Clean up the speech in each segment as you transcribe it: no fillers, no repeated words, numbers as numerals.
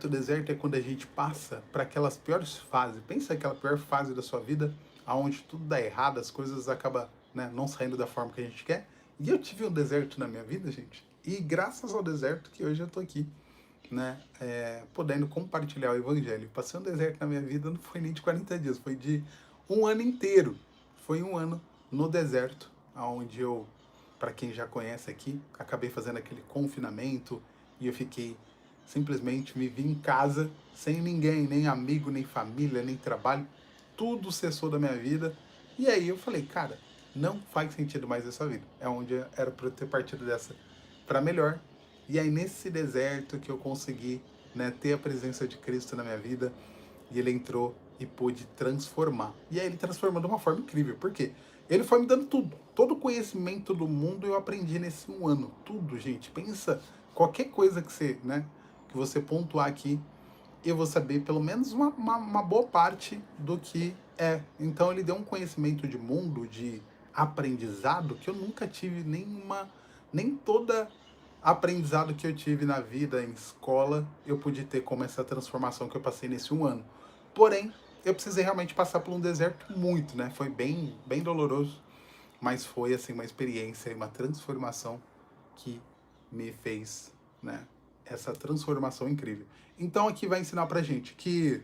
O deserto é quando a gente passa para aquelas piores fases. Pensa aquela pior fase da sua vida, aonde tudo dá errado, as coisas acabam, né, não saindo da forma que a gente quer. E eu tive um deserto na minha vida, gente. E graças ao deserto que hoje eu tô aqui, né, podendo compartilhar o evangelho. Passei um deserto na minha vida, não foi nem de 40 dias, foi de um ano inteiro. Foi um ano no deserto, onde eu, para quem já conhece aqui, acabei fazendo aquele confinamento e eu fiquei simplesmente me vi em casa sem ninguém, nem amigo, nem família, nem trabalho. Tudo cessou da minha vida. E aí eu falei, cara, não faz sentido mais essa vida. É onde era para eu ter partido dessa para melhor. E aí nesse deserto que eu consegui, né, ter a presença de Cristo na minha vida, e ele entrou e pôde transformar. E aí ele transformou de uma forma incrível. Por quê? Ele foi me dando tudo. Todo o conhecimento do mundo eu aprendi nesse um ano. Tudo, gente. Pensa, qualquer coisa que você, né, que você pontuar aqui, eu vou saber pelo menos uma boa parte do que é. Então ele deu um conhecimento de mundo, de aprendizado, que eu nunca tive nem toda aprendizado que eu tive na vida, em escola, eu pude ter como essa transformação que eu passei nesse um ano. Porém, eu precisei realmente passar por um deserto muito, né? Foi bem doloroso, mas foi assim uma experiência, uma transformação que me fez, né, essa transformação incrível. Então aqui vai ensinar pra gente que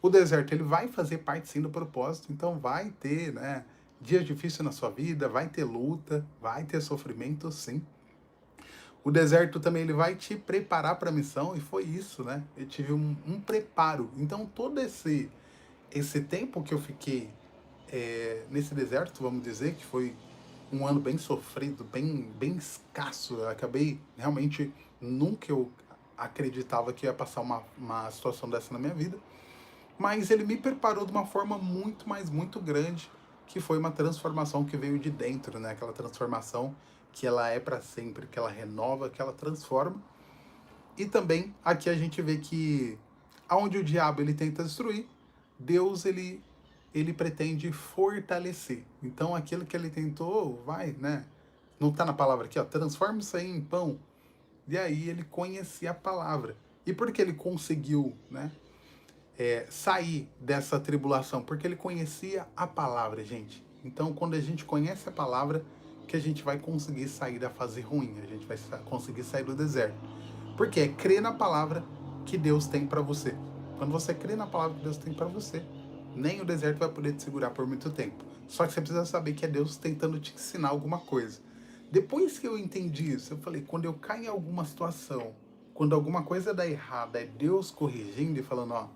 o deserto ele vai fazer parte sim do propósito, então vai ter, né, dias difíceis na sua vida, vai ter luta, vai ter sofrimento, sim. O deserto também ele vai te preparar para a missão e foi isso, né? Eu tive um preparo. Então todo esse tempo que eu fiquei nesse deserto, vamos dizer, que foi um ano bem sofrido, bem escasso. Eu acabei, realmente, nunca eu acreditava que ia passar uma situação dessa na minha vida. Mas ele me preparou de uma forma muito, mas muito grande, que foi uma transformação que veio de dentro, né? Aquela transformação que ela é para sempre, que ela renova, que ela transforma. E também aqui a gente vê que aonde o diabo ele tenta destruir, Deus ele pretende fortalecer. Então aquilo que ele tentou, vai, né? Não está na palavra aqui, ó, transforma isso aí em pão. E aí ele conhecia a palavra. E por que ele conseguiu, né, sair dessa tribulação? Porque ele conhecia a palavra, gente. Então quando a gente conhece a palavra, que a gente vai conseguir sair da fase ruim, a gente vai conseguir sair do deserto. Porque é crer na palavra que Deus tem para você. Quando você crê na palavra que Deus tem para você, nem o deserto vai poder te segurar por muito tempo. Só que você precisa saber que é Deus tentando te ensinar alguma coisa. Depois que eu entendi isso, eu falei, quando eu caio em alguma situação, quando alguma coisa dá errada, é Deus corrigindo e falando, ó,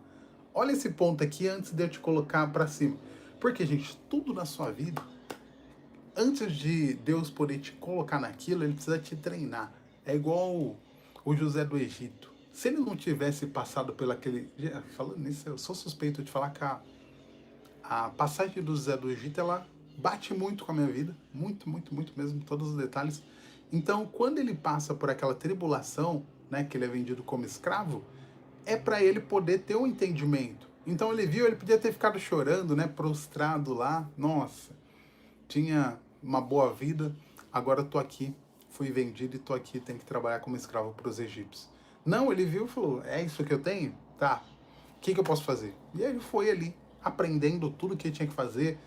olha esse ponto aqui antes de eu te colocar para cima. Porque, gente, tudo na sua vida, antes de Deus poder te colocar naquilo, ele precisa te treinar. É igual o José do Egito. Se ele não tivesse passado pelo aquele... Falando nisso, eu sou suspeito de falar que a passagem do José do Egito, ela bate muito com a minha vida. Muito, muito, muito mesmo, todos os detalhes. Então, quando ele passa por aquela tribulação, né, que ele é vendido como escravo, é para ele poder ter um entendimento. Então ele viu, ele podia ter ficado chorando, né, prostrado lá. Nossa, tinha uma boa vida, agora tô aqui, fui vendido e tô aqui, tenho que trabalhar como escravo para os egípcios. Não, ele viu e falou, é isso que eu tenho? Tá, o que eu posso fazer? E aí ele foi ali, aprendendo tudo que ele tinha que fazer,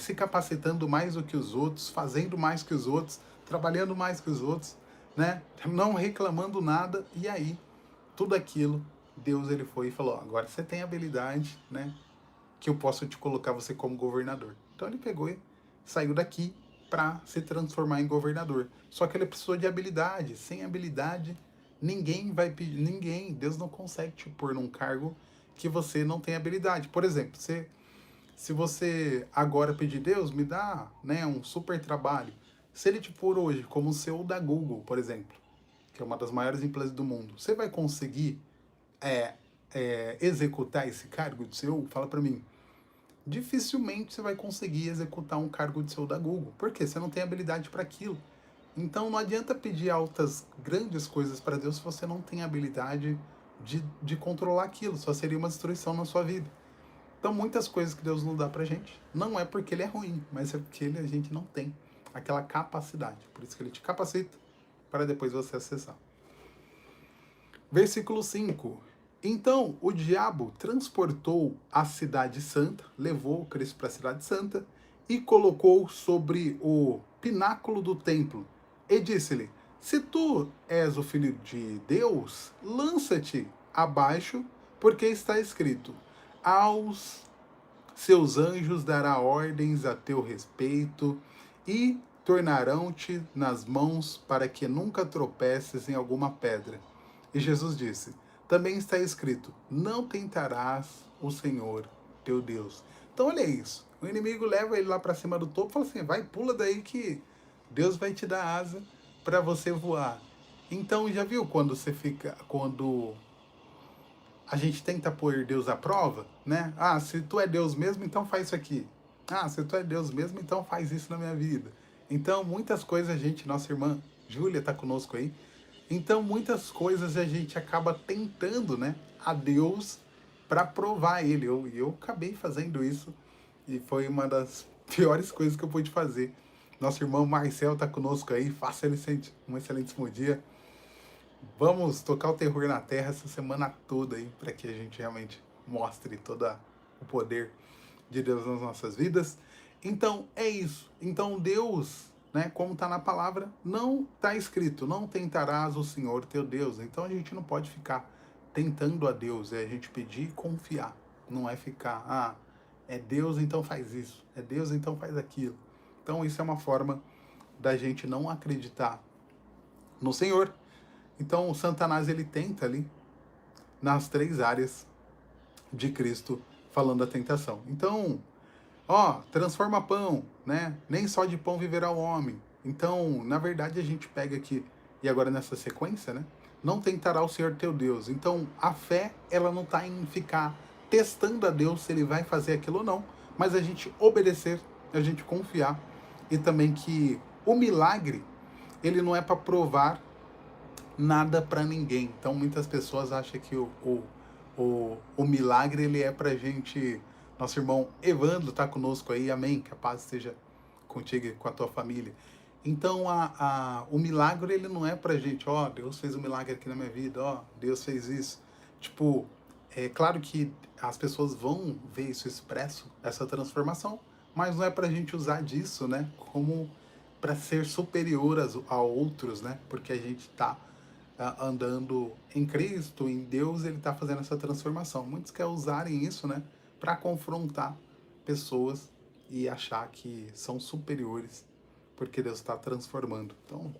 se capacitando mais do que os outros, fazendo mais que os outros, trabalhando mais que os outros, né? Não reclamando nada, e aí, tudo aquilo, Deus ele foi e falou, agora você tem habilidade, né? Que eu posso te colocar você como governador. Então ele pegou e saiu daqui para se transformar em governador. Só que ele precisou de habilidade. Sem habilidade, ninguém vai pedir, ninguém, Deus não consegue te pôr num cargo que você não tem habilidade. Por exemplo, se você agora pedir, Deus, me dá, né, um super trabalho. Se ele te pôr hoje como CEO da Google, por exemplo, que é uma das maiores empresas do mundo, você vai conseguir é, executar esse cargo de CEO? Fala para mim. Dificilmente você vai conseguir executar um cargo de CEO da Google. Por quê? Você não tem habilidade para aquilo. Então não adianta pedir altas, grandes coisas para Deus se você não tem habilidade de controlar aquilo. Só seria uma destruição na sua vida. Então muitas coisas que Deus não dá pra gente, não é porque ele é ruim, mas é porque a gente não tem aquela capacidade. Por isso que ele te capacita para depois você acessar. Versículo 5. Então o diabo transportou a cidade santa, levou Cristo para a cidade santa e colocou sobre o pináculo do templo e disse-lhe: Se tu és o filho de Deus, lança-te abaixo, porque está escrito: Aos seus anjos dará ordens a teu respeito e tornarão-te nas mãos para que nunca tropeces em alguma pedra. E Jesus disse: Também está escrito: Não tentarás o Senhor teu Deus. Então olha isso. O inimigo leva ele lá para cima do topo e fala assim: vai, pula daí que Deus vai te dar asa para você voar. Então já viu quando a gente tenta pôr Deus à prova, né? Ah, se tu é Deus mesmo, então faz isso aqui. Ah, se tu é Deus mesmo, então faz isso na minha vida. Então, muitas coisas a gente, nossa irmã Júlia está conosco aí. Então, muitas coisas a gente acaba tentando, né, a Deus para provar ele. Eu acabei fazendo isso e foi uma das piores coisas que eu pude fazer. Nosso irmão Marcel está conosco aí. Faça um excelentíssimo dia. Vamos tocar o terror na terra essa semana toda aí, para que a gente realmente mostre todo o poder de Deus nas nossas vidas. Então, é isso. Então, Deus, né, como está na palavra, não está escrito: não tentarás o Senhor teu Deus. Então, a gente não pode ficar tentando a Deus, é a gente pedir e confiar. Não é ficar, é Deus, então faz isso. É Deus, então faz aquilo. Então, isso é uma forma da gente não acreditar no Senhor. Então, o Satanás, ele tenta ali nas três áreas de Cristo, falando da tentação. Então, transforma pão, né? Nem só de pão viverá o homem. Então, na verdade, a gente pega aqui, e agora nessa sequência, né? Não tentará o Senhor teu Deus. Então, a fé, ela não está em ficar testando a Deus se ele vai fazer aquilo ou não, mas a gente obedecer, a gente confiar. E também que o milagre, ele não é para provar nada para ninguém. Então muitas pessoas acham que o milagre ele é pra gente. Nosso irmão Evandro está conosco aí, amém. Que a paz esteja contigo e com a tua família. Então o milagre ele não é pra gente, Deus fez um milagre aqui na minha vida, Deus fez isso. Tipo, é claro que as pessoas vão ver isso expresso, essa transformação, mas não é pra gente usar disso, né, como para ser superior a outros, né, porque a gente tá andando em Cristo, em Deus, ele está fazendo essa transformação. Muitos querem usarem isso, né, para confrontar pessoas e achar que são superiores porque Deus está transformando. Então,